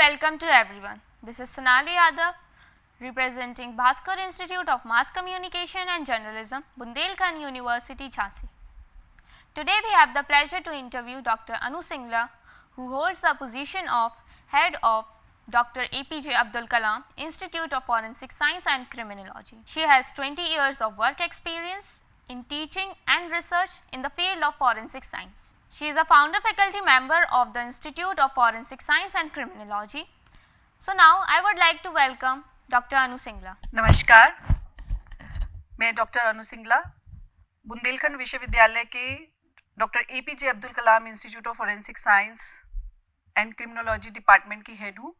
welcome to everyone. This is Sonali Yadav representing Bhaskar Institute of Mass Communication and Journalism, Bundelkhand University, Jhansi. Today we have the pleasure to interview Dr. Anu Singla, who holds the position of Head of Dr. APJ Abdul Kalam Institute of Forensic Science and Criminology. She has 20 years of work experience in teaching and research in the field of forensic science. She is a founder faculty member of the Institute of Forensic Science and Criminology. So now I would like to welcome Dr. Anu Singla. नमस्कार, मैं doctor अनु सिंगला बुंदेलखंड विश्वविद्यालय के doctor APJ Abdul Kalam institute of forensic science and criminology department की head हूँ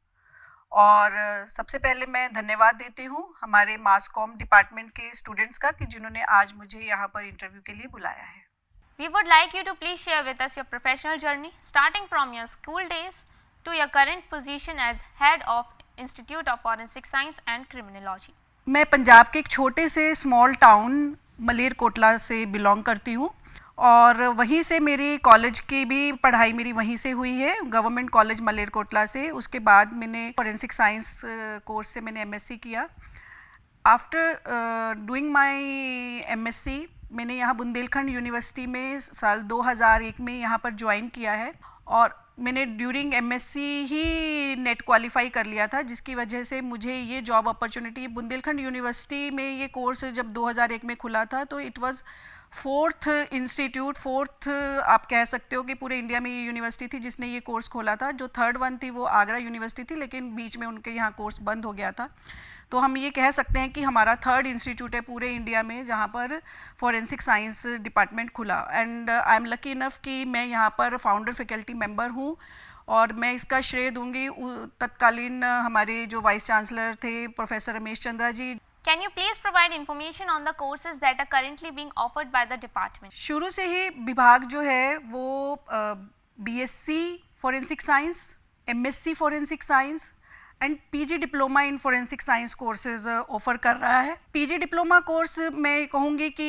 और सबसे पहले मैं धन्यवाद देती हूँ हमारे मास कॉम डिपार्टमेंट के स्टूडेंट्स का कि जिन्होंने आज मुझे यहाँ पर इंटरव्यू के लिए बुलाया है. We would like you to please share with us your professional journey starting from your school days to your current position as head of Institute of Forensic Science and Criminology. मैं पंजाब के एक छोटे से small town Malerkotla से belong करती हूँ और वहीं से मेरी कॉलेज की भी पढ़ाई मेरी वहीं से हुई है, गवर्नमेंट कॉलेज मलेरकोटला से. उसके बाद मैंने फॉरेंसिक साइंस कोर्स से मैंने MSc किया. आफ्टर डूइंग माय MSc मैंने यहाँ बुंदेलखंड यूनिवर्सिटी में साल 2001 में यहाँ पर ज्वाइन किया है और मैंने ड्यूरिंग MSc ही नेट क्वालिफाई कर लिया था, जिसकी वजह से मुझे ये जॉब अपॉर्चुनिटी बुंदेलखंड यूनिवर्सिटी में ये कोर्स जब 2001 में खुला था तो इट वाज फोर्थ आप कह सकते हो कि पूरे इंडिया में ये यूनिवर्सिटी थी जिसने ये कोर्स खोला था. जो थर्ड वन थी वो आगरा यूनिवर्सिटी थी, लेकिन बीच में उनके यहाँ कोर्स बंद हो गया था. तो हम ये कह सकते हैं कि हमारा थर्ड इंस्टीट्यूट है पूरे इंडिया में जहाँ पर फॉरेंसिक साइंस डिपार्टमेंट खुला. And I am lucky enough कि मैं यहाँ पर फाउंडर फैकल्टी मेंबर हूँ और मैं इसका श्रेय दूंगी तत्कालीन हमारे जो वाइस चांसलर थे professor Ramesh Chandra ji. Can you please provide information on the courses that are currently being offered by the department? शुरू से ही विभाग जो है वो BSc forensic science, MSc forensic science and PG diploma in forensic science courses offer कर रहा है. PG diploma course मैं कहूँगी कि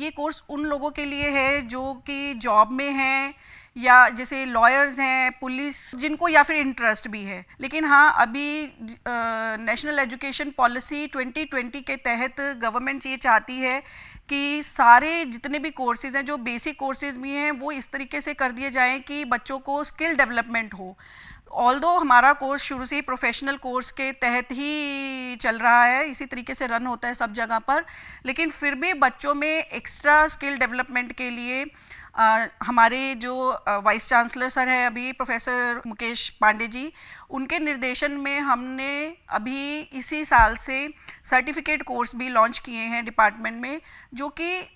ये कोर्स उन लोगों के लिए है जो कि जॉब में हैं या जैसे लॉयर्स हैं, पुलिस, जिनको या फिर इंटरेस्ट भी है. लेकिन हाँ, अभी नेशनल एजुकेशन पॉलिसी 2020 के तहत गवर्नमेंट ये चाहती है कि सारे जितने भी कोर्सेज हैं जो बेसिक कोर्सेज भी हैं वो इस तरीके से कर दिए जाएं कि बच्चों को स्किल डेवलपमेंट हो. ऑल्दो हमारा कोर्स शुरू से ही प्रोफेशनल कोर्स के तहत ही चल रहा है, इसी तरीके से रन होता है सब जगह पर, लेकिन फिर भी बच्चों में एक्स्ट्रा स्किल डेवलपमेंट के लिए हमारे जो वाइस चांसलर सर हैं अभी प्रोफेसर मुकेश पांडे जी, उनके निर्देशन में हमने अभी इसी साल से सर्टिफिकेट कोर्स भी लॉन्च किए हैं डिपार्टमेंट में, जो कि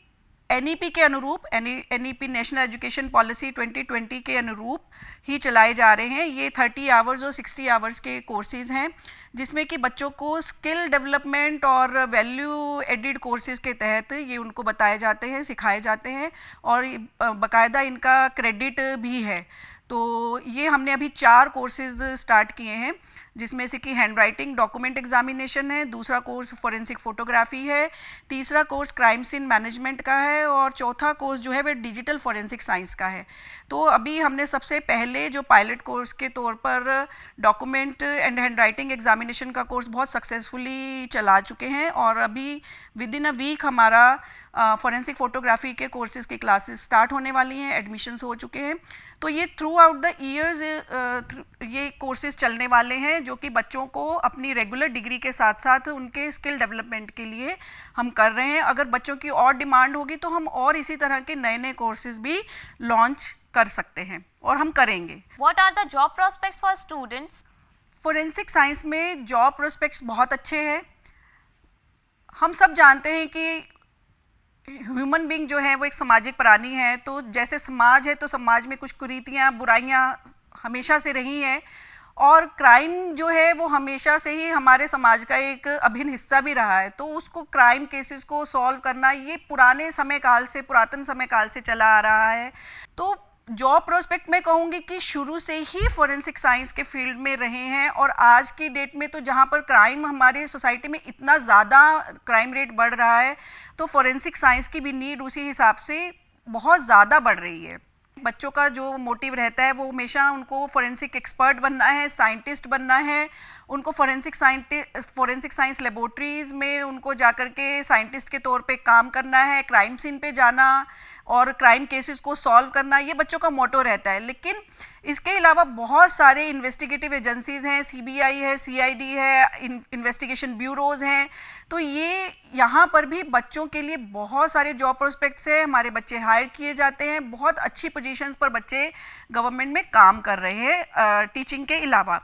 NEP के अनुरूप NEP नेशनल एजुकेशन पॉलिसी 2020 के अनुरूप ही चलाए जा रहे हैं. ये 30 आवर्स और 60 आवर्स के कोर्सेज़ हैं जिसमें कि बच्चों को स्किल डेवलपमेंट और वैल्यू एडिड कोर्सेज़ के तहत ये उनको बताए जाते हैं, सिखाए जाते हैं और बाकायदा इनका क्रेडिट भी है. तो ये हमने अभी 4 कोर्सेज़ स्टार्ट किए हैं जिसमें से कि हैंड राइटिंग डॉक्यूमेंट एग्जामिनेशन है, दूसरा कोर्स फॉरेंसिक फोटोग्राफी है, तीसरा कोर्स क्राइम सीन मैनेजमेंट का है और चौथा कोर्स जो है वह डिजिटल फॉरेंसिक साइंस का है. तो अभी हमने सबसे पहले जो पायलट कोर्स के तौर पर document and hand writing examination का कोर्स बहुत सक्सेसफुली चला चुके हैं और अभी विद इन अ वीक हमारा फॉरेंसिक फोटोग्राफी के कोर्सेज़ की क्लासेस स्टार्ट होने वाली हैं, एडमिशन्स हो चुके हैं. तो ये थ्रू आउट द ईयर्स ये कोर्सेज़ चलने वाले हैं जो कि बच्चों को अपनी रेगुलर डिग्री के साथ साथ उनके स्किल डेवलपमेंट के लिए हम कर रहे हैं. अगर बच्चों की और डिमांड होगी तो हम और इसी तरह के नए नए कोर्सेज़ भी लॉन्च कर सकते हैं और हम करेंगे. What are the job prospects for students? Forensic science में जॉब प्रोस्पेक्ट्स बहुत अच्छे हैं. हम सब जानते हैं कि ह्यूमन बीइंग जो है वो एक सामाजिक प्राणी है, तो जैसे समाज है तो समाज में कुछ कुरीतियाँ, बुराइयाँ हमेशा से रही हैं और क्राइम जो है वो हमेशा से ही हमारे समाज का एक अभिन्न हिस्सा भी रहा है. तो उसको क्राइम केसेस को सॉल्व करना ये पुरातन समय काल से चला आ रहा है. तो जॉब प्रोस्पेक्ट में कहूँगी कि शुरू से ही फॉरेंसिक साइंस के फील्ड में रहे हैं और आज की डेट में तो जहाँ पर क्राइम हमारे सोसाइटी में इतना ज़्यादा क्राइम रेट बढ़ रहा है तो फॉरेंसिक साइंस की भी नीड उसी हिसाब से बहुत ज़्यादा बढ़ रही है. बच्चों का जो मोटिव रहता है वो हमेशा उनको फोरेंसिक एक्सपर्ट बनना है, साइंटिस्ट बनना है, उनको फोरेंसिक साइंस लेबोरेटरीज में उनको जाकर के साइंटिस्ट के तौर पे काम करना है, क्राइम सीन पे जाना और क्राइम केसेस को सॉल्व करना, ये बच्चों का मोटो रहता है। लेकिन इसके अलावा बहुत सारे इन्वेस्टिगेटिव एजेंसीज हैं, सीबीआई है, सीआईडी है, इन्वेस्टिगेशन ब्यूरोज हैं, तो ये यहाँ पर भी बच्चों के लिए बहुत सारे जॉब प्रोस्पेक्ट्स हैं। हमारे बच्चे हायर किए जाते हैं, बहुत अच्छी पोजीशंस पर बच्चे गवर्नमेंट में काम कर रहे हैं, टीचिंग के अलावा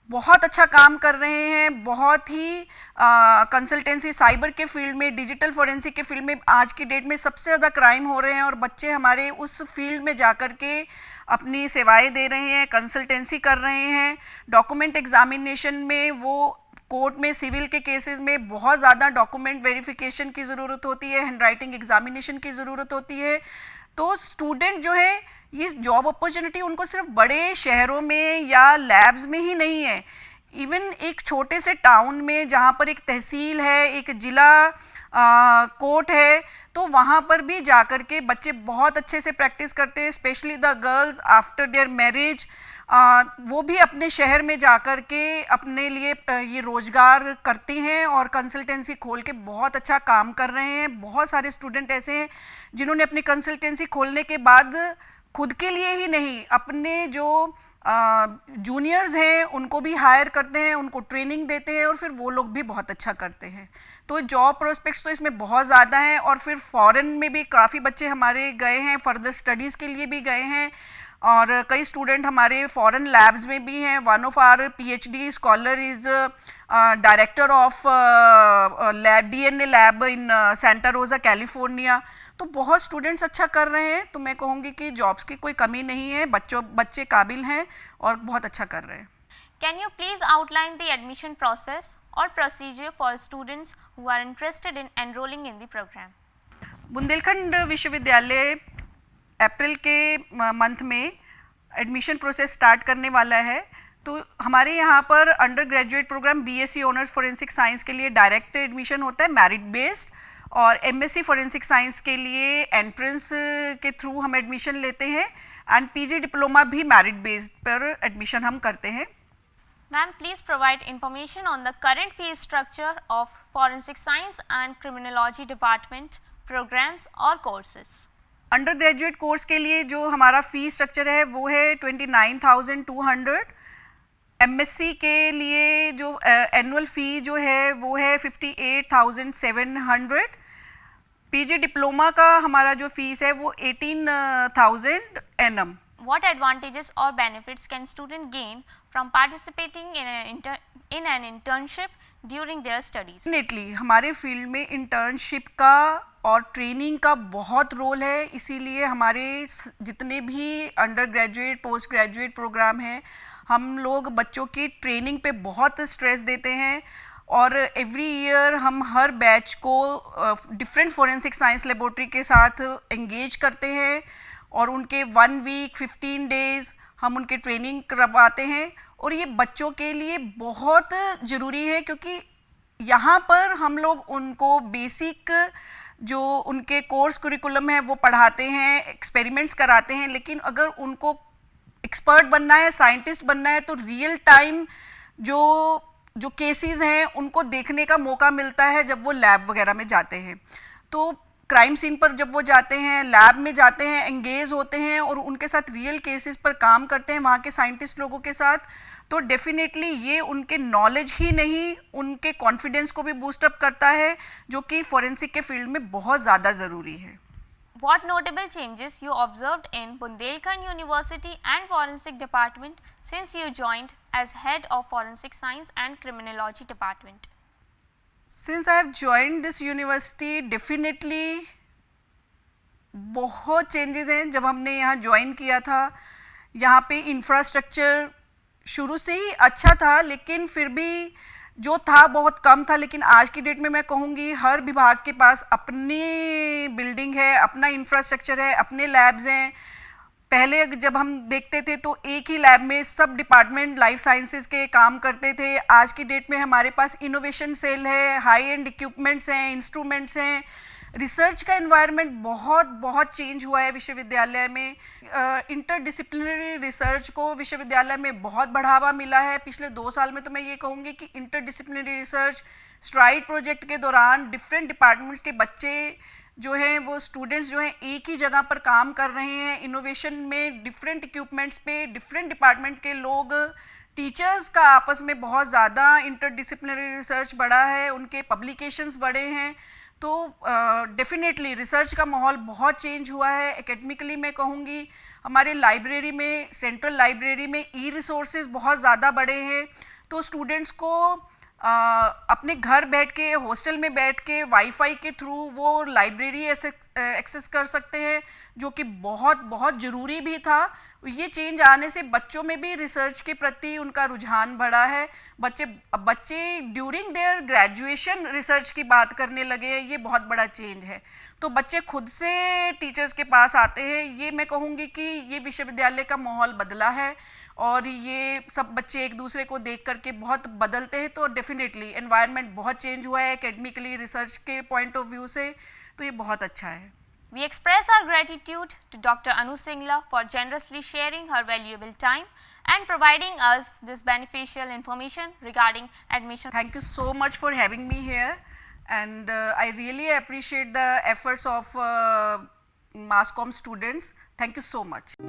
बहुत अच्छा काम कर रहे हैं। बहुत ही कंसल्टेंसी साइबर के फील्ड में, डिजिटल फोरेंसिक के फील्ड में आज की डेट में सबसे ज़्यादा क्राइम हो रहे हैं और बच्चे हमारे उस फील्ड में जाकर के अपनी सेवाएं दे रहे हैं, कंसल्टेंसी कर रहे हैं। डॉक्यूमेंट एग्जामिनेशन में वो कोर्ट में सिविल के केसेस में बहुत ज़्यादा डॉक्यूमेंट वेरिफिकेशन की ज़रूरत होती है, हैंड राइटिंग एग्जामिनेशन की ज़रूरत होती है। तो स्टूडेंट जो है ये जॉब अपॉर्चुनिटी उनको सिर्फ बड़े शहरों में या लैब्स में ही नहीं है, इवन एक छोटे से टाउन में जहाँ पर एक तहसील है, एक ज़िला कोर्ट है, तो वहाँ पर भी जाकर के बच्चे बहुत अच्छे से प्रैक्टिस करते हैं। Specially the girls after their marriage वो भी अपने शहर में जाकर के अपने लिए ये रोज़गार करती हैं और कंसल्टेंसी खोल के बहुत अच्छा काम कर रहे हैं। बहुत सारे स्टूडेंट ऐसे हैं जिन्होंने अपनी कंसल्टेंसी खोलने के बाद खुद के लिए ही नहीं, अपने जो जूनियर्स हैं उनको भी हायर करते हैं, उनको ट्रेनिंग देते हैं और फिर वो लोग भी बहुत अच्छा करते हैं। तो जॉब प्रोस्पेक्ट्स तो इसमें बहुत ज़्यादा हैं और फिर फॉरेन में भी काफ़ी बच्चे हमारे गए हैं, फर्दर स्टडीज़ के लिए भी गए हैं और कई स्टूडेंट हमारे फॉरेन लैब्स में भी हैं। One of our PhD scholar is director of lab DNA lab in Santa Rosa California. तो बहुत स्टूडेंट्स अच्छा कर रहे हैं, तो मैं कहूँगी कि जॉब्स की कोई कमी नहीं है, बच्चे काबिल हैं और बहुत अच्छा कर रहे हैं। Can you please outline the admission process or procedure for students who are interested in enrolling in the program? Bundelkhand विश्वविद्यालय अप्रैल के मंथ में एडमिशन प्रोसेस स्टार्ट करने वाला है। तो हमारे यहाँ पर undergraduate program BSc honours forensic science के लिए डायरेक्ट एडमिशन होता है, मेरिट बेस्ड, और एमएससी फॉरेंसिक साइंस के लिए एंट्रेंस के थ्रू हम एडमिशन लेते हैं एंड पीजी डिप्लोमा भी मेरिट बेस्ड पर एडमिशन हम करते हैं। Ma'am, please provide information on the current fee structure of Forensic Science and Criminology Department programs or courses. Under graduate course के लिए जो हमारा फ़ी स्ट्रक्चर है वो है 29,200। एमएससी के लिए जो एनुअल फ़ी जो है वो है 58,700। पीजी डिप्लोमा का हमारा जो फीस है वो 18,000 annum. What advantages or benefits can student gain from participating in an internship during their studies? Definitely हमारे फील्ड में इंटर्नशिप का और ट्रेनिंग का बहुत रोल है, इसीलिए हमारे जितने भी undergraduate postgraduate program हैं हम लोग बच्चों की ट्रेनिंग पे बहुत स्ट्रेस देते हैं और एवरी ईयर हम हर बैच को डिफरेंट फोरेंसिक साइंस लेबोरेटरी के साथ एंगेज करते हैं और उनके 1 वीक 15 डेज़ हम उनके ट्रेनिंग करवाते हैं और ये बच्चों के लिए बहुत ज़रूरी है क्योंकि यहाँ पर हम लोग उनको बेसिक जो उनके कोर्स करिकुलम है वो पढ़ाते हैं, एक्सपेरिमेंट्स कराते हैं, लेकिन अगर उनको एक्सपर्ट बनना है, साइंटिस्ट बनना है तो रियल टाइम जो केसेस हैं उनको देखने का मौका मिलता है जब वो लैब वगैरह में जाते हैं। तो क्राइम सीन पर जब वो जाते हैं, लैब में जाते हैं, एंगेज होते हैं और उनके साथ रियल केसेस पर काम करते हैं वहाँ के साइंटिस्ट लोगों के साथ, तो डेफिनेटली ये उनके नॉलेज ही नहीं उनके कॉन्फिडेंस को भी बूस्ट अप करता है जो कि फोरेंसिक के फील्ड में बहुत ज़्यादा ज़रूरी है। What notable changes you observed in Bundelkhand University and Forensic Department since you joined as head of Forensic Science and Criminology Department? Since I have joined this university, definitely बहुत changes हैं। जब हमने यहाँ ज्वाइन किया था यहाँ पे infrastructure शुरू से ही अच्छा था लेकिन फिर भी जो था बहुत कम था, लेकिन आज की डेट में मैं कहूँगी हर विभाग के पास अपनी बिल्डिंग है, अपना इंफ्रास्ट्रक्चर है, अपने लैब्स हैं। पहले जब हम देखते थे तो एक ही लैब में सब डिपार्टमेंट लाइफ साइंसेज के काम करते थे। आज की डेट में हमारे पास इनोवेशन सेल है, हाई एंड इक्विपमेंट्स हैं, इंस्ट्रूमेंट्स हैं, रिसर्च का एनवायरनमेंट बहुत बहुत चेंज हुआ है विश्वविद्यालय में। इंटरडिसिप्लिनरी रिसर्च को विश्वविद्यालय में बहुत बढ़ावा मिला है पिछले 2 साल में। तो मैं ये कहूँगी कि इंटरडिसिप्लिनरी रिसर्च स्ट्राइड प्रोजेक्ट के दौरान डिफरेंट डिपार्टमेंट्स के बच्चे जो हैं वो स्टूडेंट्स जो हैं एक ही जगह पर काम कर रहे हैं। इनोवेशन में डिफरेंट इक्विपमेंट्स पे डिफरेंट डिपार्टमेंट के लोग, टीचर्स का आपस में बहुत ज़्यादा इंटरडिसिप्लिनरी रिसर्च बढ़ा है, उनके पब्लिकेशंस बढ़े हैं। तो डेफिनेटली रिसर्च का माहौल बहुत चेंज हुआ है। एकेडमिकली मैं कहूँगी हमारे लाइब्रेरी में, सेंट्रल लाइब्रेरी में ई रिसोर्सेज बहुत ज़्यादा बढ़े हैं। तो स्टूडेंट्स को अपने घर बैठ के, हॉस्टल में बैठ के वाईफाई के थ्रू वो लाइब्रेरी एक्सेस कर सकते हैं, जो कि बहुत बहुत ज़रूरी भी था। ये चेंज आने से बच्चों में भी रिसर्च के प्रति उनका रुझान बढ़ा है। बच्चे ड्यूरिंग देयर ग्रेजुएशन रिसर्च की बात करने लगे हैं, ये बहुत बड़ा चेंज है। तो बच्चे खुद से टीचर्स के पास आते हैं। ये मैं कहूँगी कि ये विश्वविद्यालय का माहौल बदला है और ये सब बच्चे एक दूसरे को देख करके बहुत बदलते हैं। तो डेफिनेटली एनवायरनमेंट बहुत चेंज हुआ है एकेडमिकली, रिसर्च के पॉइंट ऑफ व्यू से। तो ये बहुत अच्छा है। We express our gratitude to Dr. Anu Singla for generously sharing her valuable time and providing us this beneficial information regarding admission. Thank you so much for having me here, and I really appreciate the efforts of MassCom students. Thank you so much.